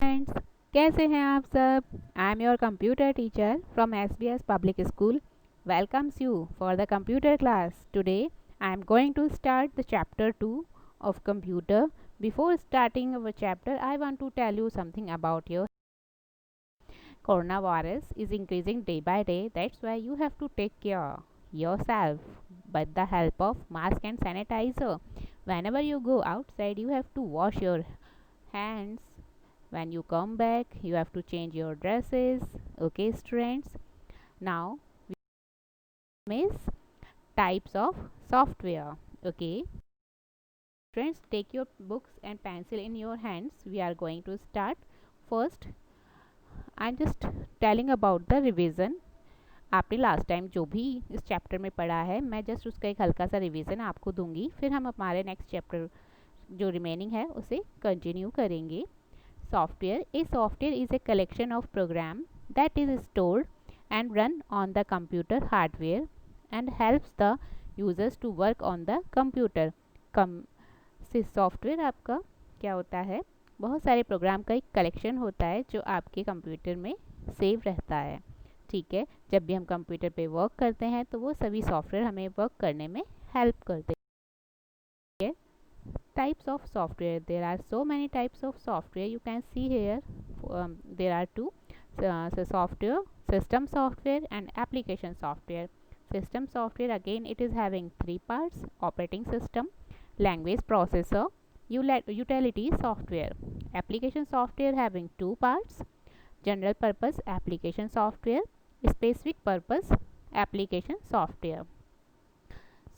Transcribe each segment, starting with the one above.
Friends, कैसे हैं आप सब? I am your computer teacher from SBS public school welcomes you for the computer class. Today I am going to start the chapter 2 of computer. Before starting our chapter, I want to tell you something about your coronavirus is increasing day by day. That's why you have to take care yourself with the help of mask and sanitizer. Whenever you go outside, you have to wash your hands. When you come back, you have to change your dresses. Okay, students. Now is types of software. Okay, friends, take your books and pencil in your hands. We are going to start. First, I'm just telling about the revision. आपने last time जो भी इस chapter में पढ़ा है, मैं just उसका एक हल्का सा रिवीजन आपको दूंगी. फिर हम हमारे नेक्स्ट चैप्टर जो रिमेनिंग है उसे कंटिन्यू करेंगे. Software. A software is a collection of programs that is stored and run on the computer hardware and helps the users to work on the computer. Software आपका क्या होता है? बहुत सारे प्रोग्राम का एक कलेक्शन होता है जो आपके कंप्यूटर में सेव रहता है. ठीक है, जब भी हम कंप्यूटर पे वर्क करते हैं तो वो सभी सॉफ्टवेयर हमें वर्क करने में हेल्प करते हैं. Types of software. There are so many types of software. You can see here there are two software: system software and application software. System software, again, it is having three parts: operating system, language processor, utility software. Application software having two parts: general purpose application software, specific purpose application software.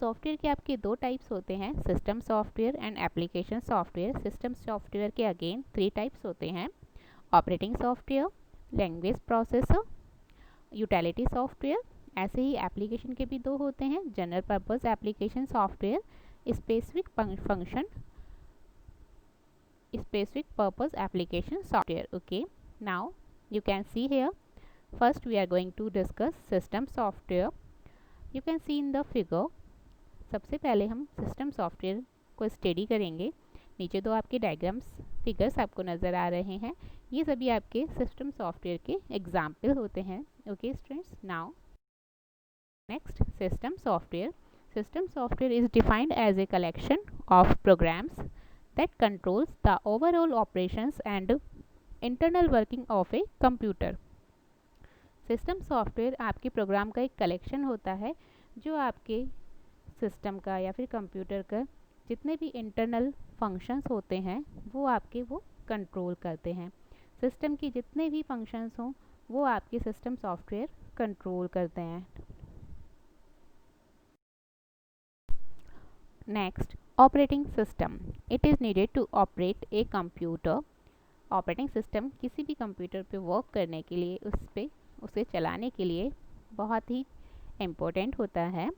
Software के आपके दो types होते हैं: system software and application software. System software के again three types होते हैं: operating software, language processor, utility software. ऐसे ही application के भी दो होते हैं: general purpose application software, specific function specific purpose application software. Okay, now you can see here. First we are going to discuss system software. You can see in the figure. सबसे पहले हम system software को study करेंगे. नीचे दो आपके diagrams figures आपको नज़र आ रहे हैं. ये सभी आपके सिस्टम सॉफ्टवेयर के एग्जाम्पल होते हैं. Okay students, now next system software. System software is defined as a collection of programs that controls the overall operations and internal working of a computer. System software आपके program का एक collection होता है जो आपके system का या फिर कंप्यूटर का जितने भी इंटरनल फंक्शंस होते हैं वो आपके वो कंट्रोल करते हैं. सिस्टम की जितने भी फंक्शंस हों वो आपके सिस्टम सॉफ्टवेयर कंट्रोल करते हैं. Next, operating system. It is needed to operate a computer. Operating system किसी भी कंप्यूटर पे वर्क करने के लिए उसे चलाने के लिए बहुत ही इम्पोर्टेंट होता है.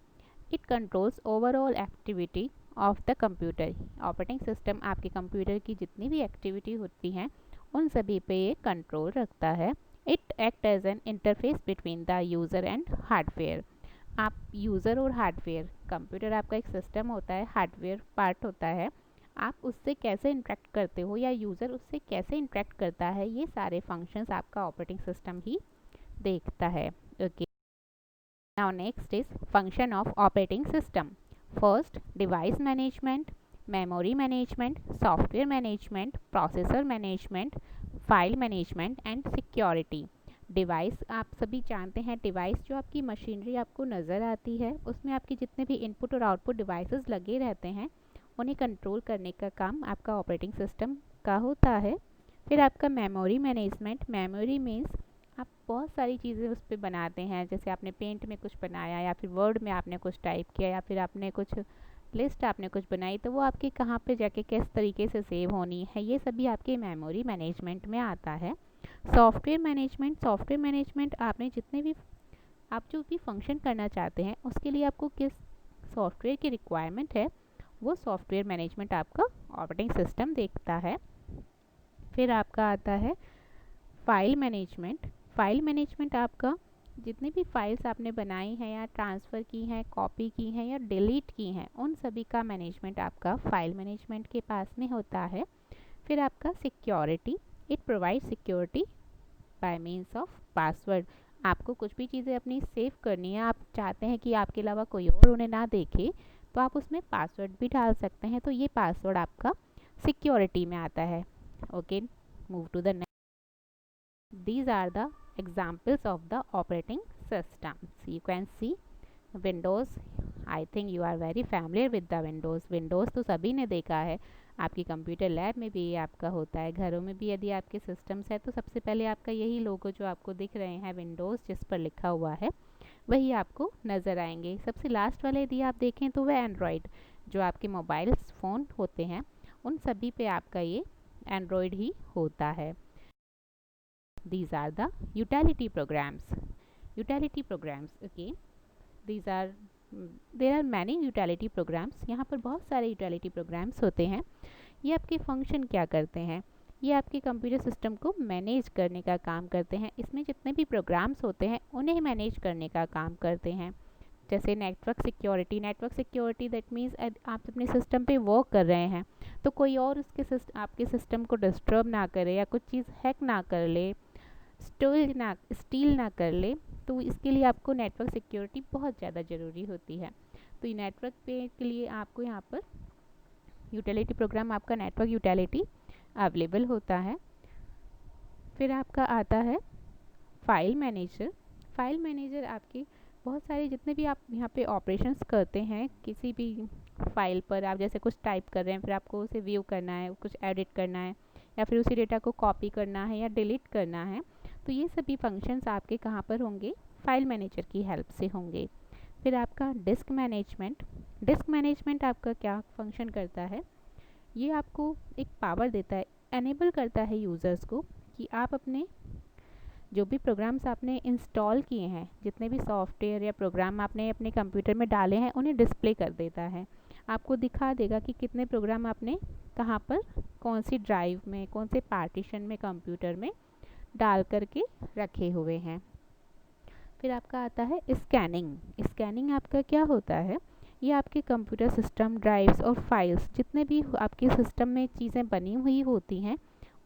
It controls overall activity of the computer. Operating system आपके कंप्यूटर की जितनी भी एक्टिविटी होती हैं उन सभी पे ये कंट्रोल रखता है. It act as an interface between the user and hardware. आप यूज़र और हार्डवेयर, कंप्यूटर आपका एक सिस्टम होता है, हार्डवेयर पार्ट होता है, आप उससे कैसे इंटरेक्ट करते हो या यूज़र उससे कैसे इंटरेक्ट करता है, ये सारे फंक्शंस आपका ऑपरेटिंग सिस्टम ही देखता है. Okay, now next is function of operating system. First, device management, memory management, software management, processor management, file management and security. Device, आप सभी जानते हैं डिवाइस जो आपकी मशीनरी आपको नज़र आती है उसमें आपके जितने भी इनपुट और आउटपुट डिवाइसेस लगे रहते हैं उन्हें कंट्रोल करने का काम आपका ऑपरेटिंग सिस्टम का होता है. फिर आपका मेमोरी मैनेजमेंट. मेमोरी मीन्स आप बहुत सारी चीज़ें उस पर बनाते हैं, जैसे आपने पेंट में कुछ बनाया या फिर वर्ड में आपने कुछ टाइप किया या फिर आपने कुछ लिस्ट आपने कुछ बनाई, तो वो आपके कहाँ पे जाके किस तरीके से सेव होनी है, ये सभी आपके मेमोरी मैनेजमेंट में आता है. Software management. सॉफ्टवेयर मैनेजमेंट आपने जितने भी आप जो भी फंक्शन करना चाहते हैं उसके लिए आपको किस सॉफ्टवेयर की रिक्वायरमेंट है वो सॉफ्टवेयर मैनेजमेंट आपका ऑपरेटिंग सिस्टम देखता है. फिर आपका आता है फाइल मैनेजमेंट. फाइल मैनेजमेंट आपका जितनी भी फाइल्स आपने बनाई हैं या ट्रांसफ़र की हैं, कॉपी की हैं या डिलीट की हैं, उन सभी का मैनेजमेंट आपका फाइल मैनेजमेंट के पास में होता है. फिर आपका security. It provide security bye means of password. आपको कुछ भी चीज़ें अपनी सेव करनी है, आप चाहते हैं कि आपके अलावा कोई और उन्हें ना देखे, तो आप उसमें पासवर्ड भी डाल सकते हैं। तो ये पासवर्ड आपका सिक्योरिटी में आता है। Okay, move to the next. These are the examples of the operating systems. You can see Windows. I think you are very familiar with the Windows. Windows तो सभी ने देखा है, आपकी कंप्यूटर लैब में भी ये आपका होता है, घरों में भी यदि आपके सिस्टम्स है तो सबसे पहले आपका यही लोगो जो आपको दिख रहे हैं विंडोज़ जिस पर लिखा हुआ है वही आपको नज़र आएंगे। सबसे लास्ट वाले यदि आप देखें तो वह एंड्रॉयड, जो आपके मोबाइल्स फ़ोन होते हैं उन सभी पे आपका ये एंड्रॉयड ही होता है। These are the utility programs. Utility programs, okay. These are there are many utility programs. यहाँ पर बहुत सारे utility programs होते हैं। ये आपके फंक्शन क्या करते हैं, ये आपके कंप्यूटर सिस्टम को मैनेज करने का काम करते हैं। इसमें जितने भी प्रोग्राम्स होते हैं उन्हें मैनेज करने का काम करते हैं। जैसे network security, network security that means आप अपने सिस्टम पे वर्क कर रहे हैं तो कोई और उसके आपके सिस्टम को डिस्टर्ब ना करे या कुछ चीज़ हैक ना कर ले, स्टील ना कर ले, तो इसके लिए आपको नेटवर्क सिक्योरिटी बहुत ज़्यादा ज़रूरी होती है। तो ये नेटवर्क पे के लिए आपको यहाँ पर यूटिलिटी प्रोग्राम आपका नेटवर्क यूटिलिटी अवेलेबल होता है। फिर आपका आता है फाइल मैनेजर। फाइल मैनेजर आपके बहुत सारे जितने भी आप यहाँ पे ऑपरेशंस करते हैं किसी भी फाइल पर, आप जैसे कुछ टाइप कर रहे हैं फिर आपको उसे व्यू करना है, कुछ एडिट करना है या फिर उसी डेटा को कॉपी करना है या डिलीट करना है, तो ये सभी फंक्शंस आपके कहाँ पर होंगे, फाइल मैनेजर की हेल्प से होंगे। फिर आपका डिस्क मैनेजमेंट। डिस्क मैनेजमेंट आपका क्या फंक्शन करता है, ये आपको एक पावर देता है, एनेबल करता है यूज़र्स को कि आप अपने जो भी प्रोग्राम्स आपने इंस्टॉल किए हैं, जितने भी सॉफ्टवेयर या प्रोग्राम आपने अपने कंप्यूटर में डाले हैं उन्हें डिस्प्ले कर देता है। आपको दिखा देगा कि कितने प्रोग्राम आपने कहाँ पर, कौन सी ड्राइव में, कौन से पार्टीशन में कंप्यूटर में डाल करके रखे हुए हैं। फिर आपका आता है स्कैनिंग। स्कैनिंग आपका क्या होता है, ये आपके कंप्यूटर सिस्टम, ड्राइव्स और फाइल्स जितने भी आपके सिस्टम में चीज़ें बनी हुई होती हैं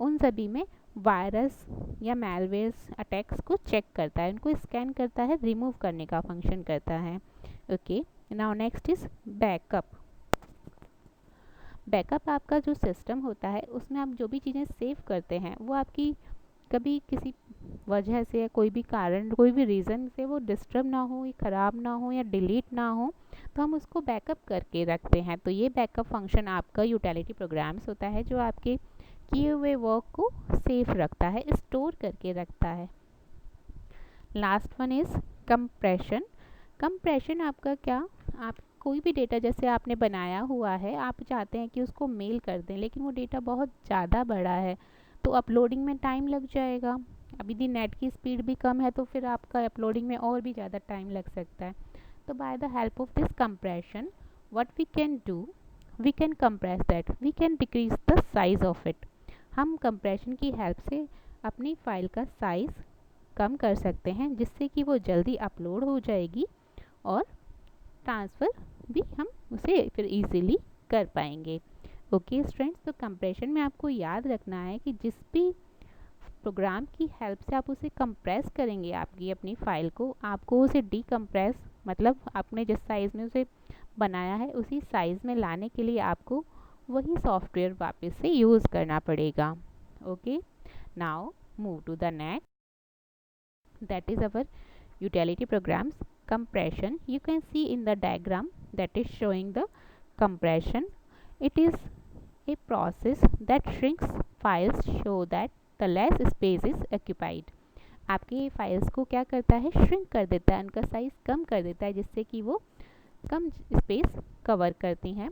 उन सभी में वायरस या मैलवेयर्स अटैक्स को चेक करता है, उनको स्कैन करता है, रिमूव करने का फंक्शन करता है। Okay, now next is backup. Backup आपका जो सिस्टम होता है उसमें आप जो भी चीज़ें सेव करते हैं वो आपकी कभी किसी वजह से, कोई भी कारण, कोई भी रीज़न से वो डिस्टर्ब ना हो, या ख़राब ना हो या डिलीट ना हो, तो हम उसको बैकअप करके रखते हैं। तो ये बैकअप फंक्शन आपका यूटिलिटी प्रोग्राम्स होता है जो आपके किए हुए वर्क को सेफ रखता है, स्टोर करके रखता है। Last one is compression. Compression आपका क्या, आप कोई भी डेटा जैसे आपने बनाया हुआ है, आप चाहते हैं कि उसको मेल कर दें लेकिन वो डेटा बहुत ज़्यादा बड़ा है तो अपलोडिंग में टाइम लग जाएगा। अभी यदि नेट की स्पीड भी कम है तो फिर आपका अपलोडिंग में और भी ज़्यादा टाइम लग सकता है। तो by the help of this compression what we can do, we can compress that, we can decrease the size of it. हम कंप्रेशन की हेल्प से अपनी फ़ाइल का साइज़ कम कर सकते हैं जिससे कि वो जल्दी अपलोड हो जाएगी और ट्रांसफ़र भी हम उसे फिर इजीली कर पाएंगे। ओके स्टूडेंट्स, तो कंप्रेशन में आपको याद रखना है कि जिस भी प्रोग्राम की हेल्प से आप उसे कंप्रेस करेंगे आपकी अपनी फ़ाइल को, आपको उसे डीकम्प्रेस मतलब आपने जिस साइज़ में उसे बनाया है उसी साइज़ में लाने के लिए आपको वही सॉफ्टवेयर वापस से यूज़ करना पड़ेगा। Okay, now move to the next, that is our utility programs compression. You can see in the diagram that is showing the compression. It is a process that shrinks files so that the less space is occupied. आपके files को क्या करता है, shrink कर देता है, उनका size कम कर देता है जिससे कि वो कम स्पेस कवर करती हैं।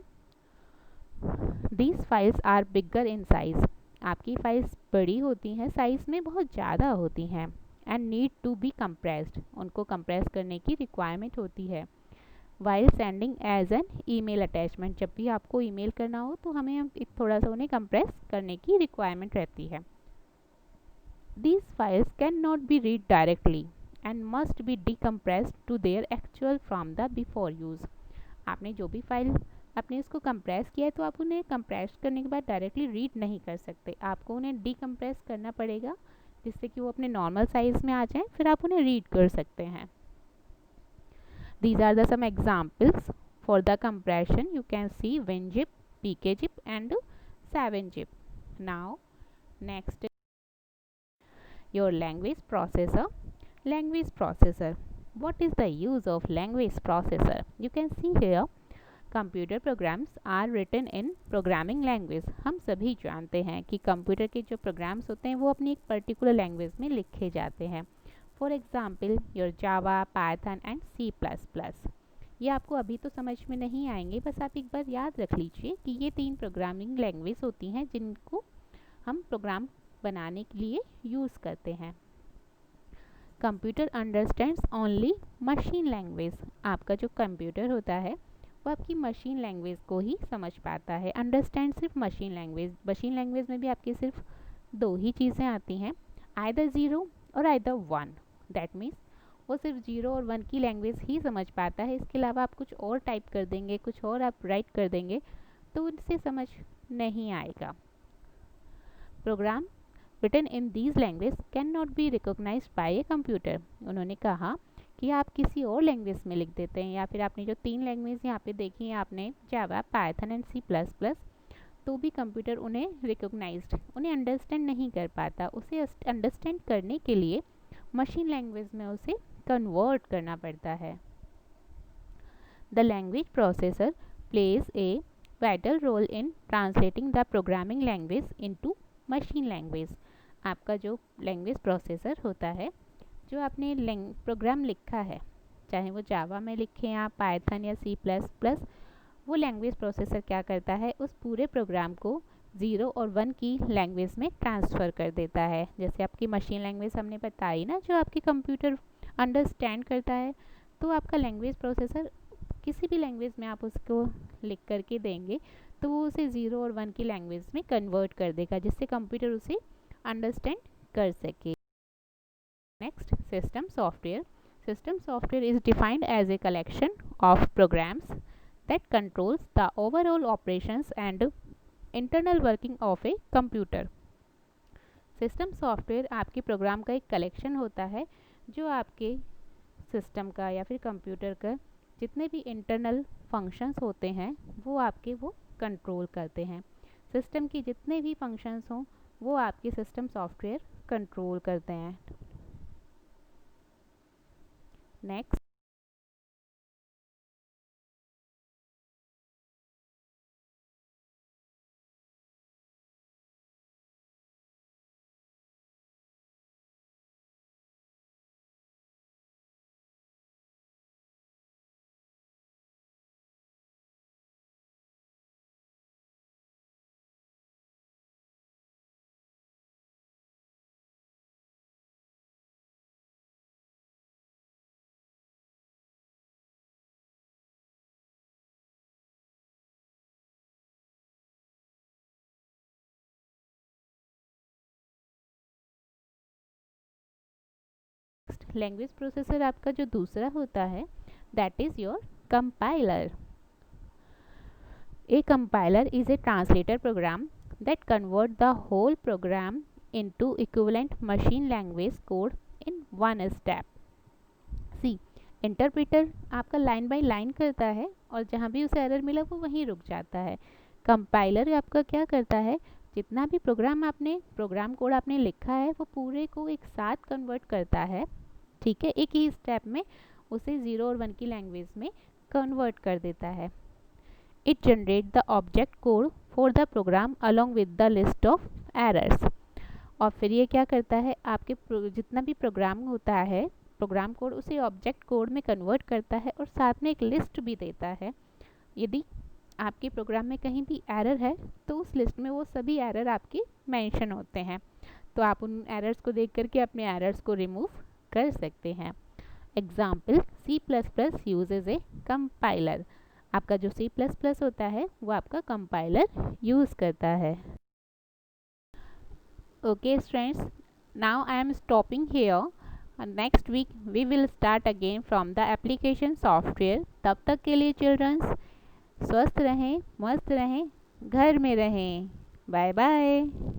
These files are bigger in size. आपकी फाइल्स बड़ी होती हैं, साइज़ में बहुत ज़्यादा होती हैं and need to be compressed, उनको कंप्रेस करने की रिक्वायरमेंट होती है। While sending as an email attachment, जब भी आपको ईमेल करना हो तो हमें थोड़ा सा उन्हें कंप्रेस करने की रिक्वायरमेंट रहती है। These files cannot be read directly and must be decompressed to their actual from the before use. आपने जो भी फाइल आपने इसको कंप्रेस किया है तो आप उन्हें कंप्रेस करने के बाद डायरेक्टली रीड नहीं कर सकते, आपको उन्हें डीकम्प्रेस करना पड़ेगा जिससे कि वो अपने नॉर्मल साइज में आ जाएं, फिर आप उन्हें रीड कर सकते हैं। These are the some examples for the compression. You can see WinZip, PKZip and 7zip. Now next, your language processor. Language processor. What is the use of language processor? You can see here computer programs are written in programming language. हम सभी जानते हैं कि computer के जो programmes होते हैं वो अपनी एक पर्टिकुलर लैंग्वेज में लिखे जाते हैं। For example your Java, Python and C++। ये आपको अभी तो समझ में नहीं आएंगे, बस आप एक बार याद रख लीजिए कि ये 3 प्रोग्रामिंग लैंग्वेज होती हैं जिनको हम प्रोग्राम बनाने के लिए यूज़ करते हैं। Computer understands only machine language. आपका जो कंप्यूटर होता है वो आपकी मशीन लैंग्वेज को ही समझ पाता है। अंडरस्टैंड सिर्फ मशीन लैंग्वेज में भी आपकी सिर्फ 2 ही चीज़ें आती हैं, आइदर 0 और आइदर 1। दैट मीन्स वो सिर्फ 0 और 1 की लैंग्वेज ही समझ पाता है, इसके अलावा आप कुछ और टाइप कर देंगे, कुछ और आप राइट कर देंगे तो उनसे समझ नहीं आएगा। Program written in these language cannot be recognized by a computer। उन्होंने कहा कि आप किसी और लैंग्वेज में लिख देते हैं या फिर आपने जो 3 लैंग्वेज यहाँ पे देखी हैं, आपने जावा, पाइथन एंड C++, तो भी कंप्यूटर उन्हें उन्हें अंडरस्टैंड नहीं कर पाता। उसे अंडरस्टैंड करने के लिए मशीन लैंग्वेज में उसे कन्वर्ट करना पड़ता है। The language processor plays a vital role in translating the programming language into machine language. आपका जो लैंग्वेज प्रोसेसर होता है, जो आपने प्रोग्राम लिखा है, चाहे वो जावा में लिखें या पाइथन या C++, वो लैंग्वेज प्रोसेसर क्या करता है, उस पूरे प्रोग्राम को 0 और 1 की लैंग्वेज में ट्रांसफ़र कर देता है। जैसे आपकी मशीन लैंग्वेज हमने बताई ना, जो आपकी कंप्यूटर अंडरस्टैंड करता है, तो आपका लैंग्वेज प्रोसेसर किसी भी लैंग्वेज में आप उसको लिख करके देंगे तो वो उसे 0 और 1 की लैंग्वेज में कन्वर्ट कर देगा, जिससे कंप्यूटर उसे अंडरस्टैंड कर सके। Next, system software. System software is defined as a collection of programs that controls the overall operations and internal working of a computer. System software आपके प्रोग्राम का एक कलेक्शन होता है जो आपके सिस्टम का या फिर कंप्यूटर का जितने भी इंटरनल फंक्शंस होते हैं वो कंट्रोल करते हैं। सिस्टम की जितने भी फंक्शंस हों वो आपके सिस्टम सॉफ्टवेयर कंट्रोल करते हैं। नेक्स्ट, लैंग्वेज प्रोसेसर आपका जो दूसरा होता है that is your compiler. A compiler is a translator program that convert the whole program into equivalent machine language code in one step। See, interpreter आपका line by line करता है और जहाँ भी उसे एरर मिला वो वहीं रुक जाता है। कंपाइलर आपका क्या करता है, जितना भी प्रोग्राम कोड आपने लिखा है वो पूरे को एक साथ कन्वर्ट करता है, ठीक है, एक ही स्टेप में उसे 0 और 1 की लैंग्वेज में कन्वर्ट कर देता है। It generates the object code for the program along with the list of errors। और फिर ये क्या करता है, आपके जितना भी प्रोग्राम होता है प्रोग्राम कोड उसे ऑब्जेक्ट कोड में कन्वर्ट करता है और साथ में एक लिस्ट भी देता है। यदि आपके प्रोग्राम में कहीं भी एरर है तो उस लिस्ट में वो सभी एरर आपके मेंशन होते हैं, तो आप उन एरर्स को देख करके अपने एरर्स को रिमूव कर सकते हैं। एग्जाम्पल, C++ यूजेज ए कंपाइलर। आपका जो C++ होता है वो आपका कंपाइलर यूज़ करता है। Okay students, now I am stopping here. Next week we will start again from the application software. तब तक के लिए चिल्ड्रंस स्वस्थ रहें, मस्त रहें, घर में रहें। Bye bye.